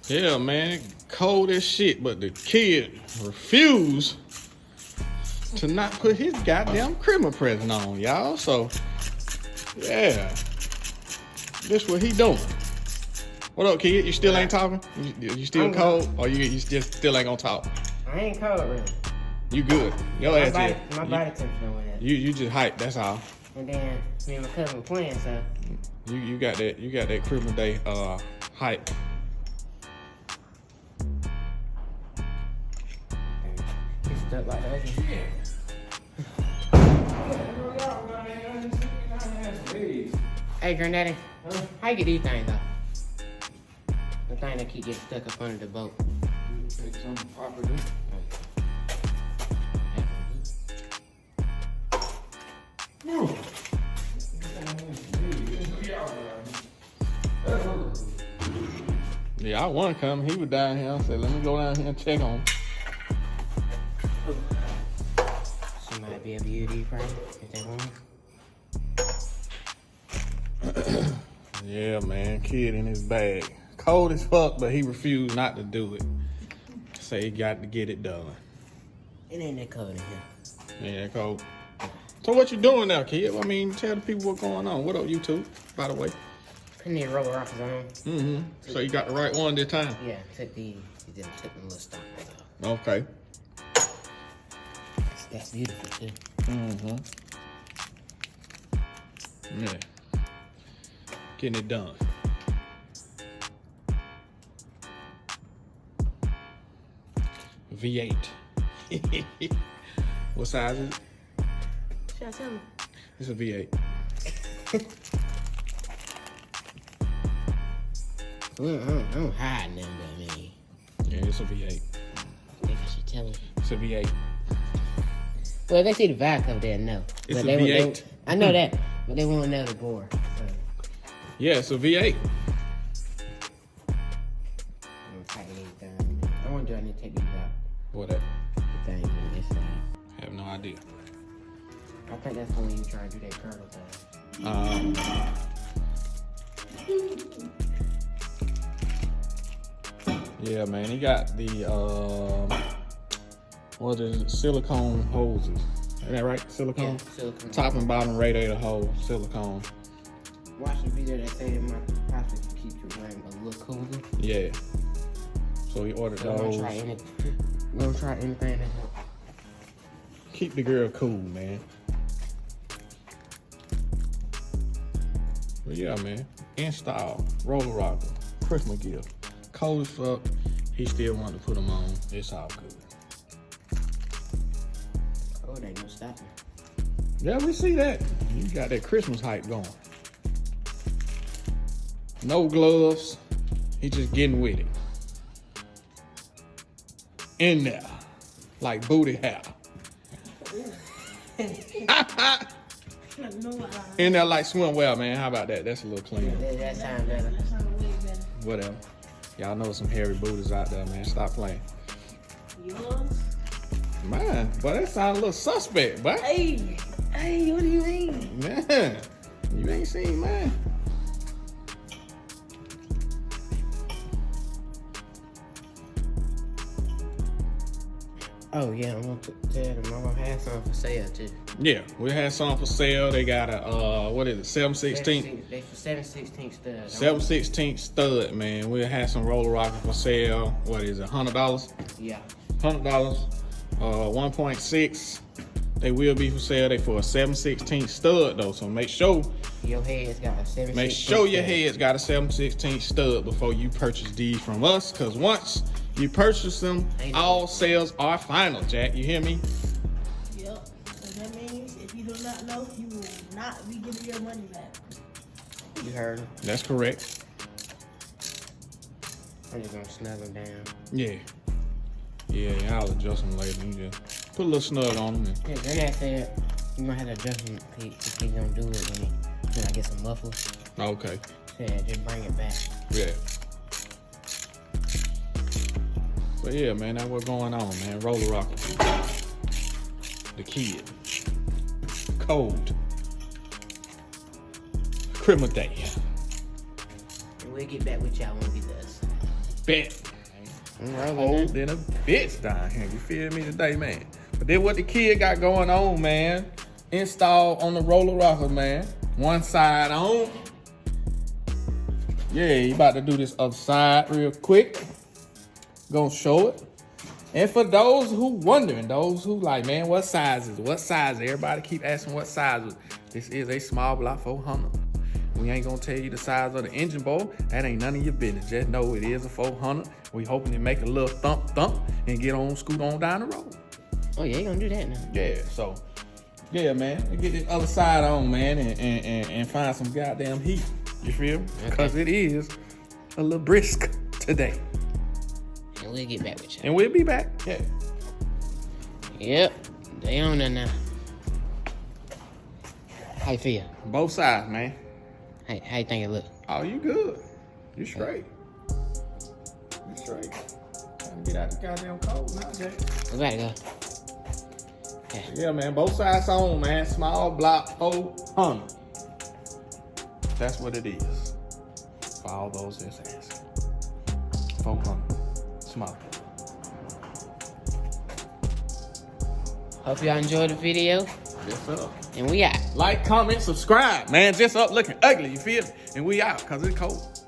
Yeah, man, cold as shit, but the kid refused to not put his goddamn Christmas present on, y'all. So, yeah, this what he doing. What up, kid? You still ain't talking? You still cold, or you just still ain't gonna talk? I ain't cold, really. You good? Your ass My is. body temperature went up. You just hype. That's all. And then me and my cousin were playing, so You got that Christmas Day hype. it's stuck like that. Hey, Granddaddy, how you get these things off? The thing that keep getting stuck up under the boat. Take some property. Yeah, I want to come. He was down here. I said, let me go down here and check on him. Somebody be a beauty friend if they want. Yeah, man. Kid in his bag. Cold as fuck, but he refused not to do it. Say he got to get it done. It ain't that cold in here. Yeah, cold. So what you doing now, kid? I mean, tell the people what's going on. What up, YouTube, by the way? Putting these roller rockers on. Mm-hmm. So you got the right one this time? Yeah, took the little stoppers off. Okay. That's beautiful too. Mm-hmm. Yeah. Getting it done. V8. What size is it? Should I tell me? It's a V8. I'm hiding them, but I mean, Yeah, it's a V8. I think I should tell them. It's a V8. Well, if they see the vibe cover, they'll know. It's But a V8. I know that, but they won't know the bore. So. Yeah, it's a V8. I'm gonna tighten these down. I wonder do I need to take these out. What that? The thing on this side. I have no idea. I think that's when you try to do that curl thing. Yeah, man, he got the what is it? Silicone hoses. Is that right? Silicone. Yeah, silicone. Top and bottom radiator hose, silicone. Watch the video that say it might possibly keep your brain a little cooler. Yeah. So he ordered So those. Don't try anything that helps. Keep the girl cool, man. But yeah, man. Install, roller rocker, Christmas gift. Cold as fuck. He still wanted to put them on. It's all good. Oh, they ain't no stopping. Yeah, we see that. You got that Christmas hype going. No gloves. He just getting with it. In there. Like booty hair. In there like swimwear, man. How about that? That's a little clean. That sound better. Whatever. Y'all know some hairy booties out there, man. Stop playing. Yours? Man, but that sounds a little suspect, but Hey, what do you mean? man, you ain't seen man. Oh yeah, I'm gonna tell them I'm gonna have some for sale too. Yeah, we had some for sale. They got a what is it, 7/16? They for 7/16 stud. 7/16 stud, man. We'll have some roller rocker for sale. What is it, $100? Yeah. $100. 1.6. They will be for sale. They for a 7/16 stud though. So make sure Your head's got a 7/16. Make sure your stud. head's got a 7/16 stud before you purchase these from us. Cause once you purchase them, all sales are final, Jack. You hear me? Yep. So that means if you do not know, you will not be getting your money back. You heard him. That's correct. I'm just gonna snug them down. Yeah. Yeah, I'll adjust them later. You just put a little snug on them. Yeah, Granddad said you might have to adjust him if he don't do it when I get some mufflers. Okay. Said just bring it back. Yeah. But yeah, man, that's what's going on, man. Roller rocker. The kid. Cold. Christmas Day. And we'll get back with y'all when we does. respect. I'm rolling Old now. than a bitch down here. You feel me today, man? But then what the kid got going on, man? Install on the roller rocker, man. One side on. Yeah, you about to do this other side real quick. Gonna show it. And for those who wondering, those who like, man, what size is it? What size? Everybody keep asking what size is it. This is a small block 400. We ain't gonna tell you the size of the engine bowl. That ain't none of your business. Just know it is a 400. We hoping to make a little thump and get on, scoot on down the road. Oh, yeah, you gonna do that now. Yeah, so, yeah, man. We get this other side on, man, and find some goddamn heat. You feel me? Because it is a little brisk today. And we'll get back with you. And we'll be back. Yeah. Yep, they on there now. How you feel? Both sides, man. How you think it look? Oh, you good. You straight. You straight. Trying to get out the goddamn cold now, Jay. We gotta go. Okay. Yeah, man. Both sides on, man. Small block 400. That's what it is. For all those that's asking. 400. Small. Hope y'all enjoyed the video. Yes, sir. And we out. Like, comment, subscribe. Man, just up looking ugly, you feel me? And we out, because it's cold.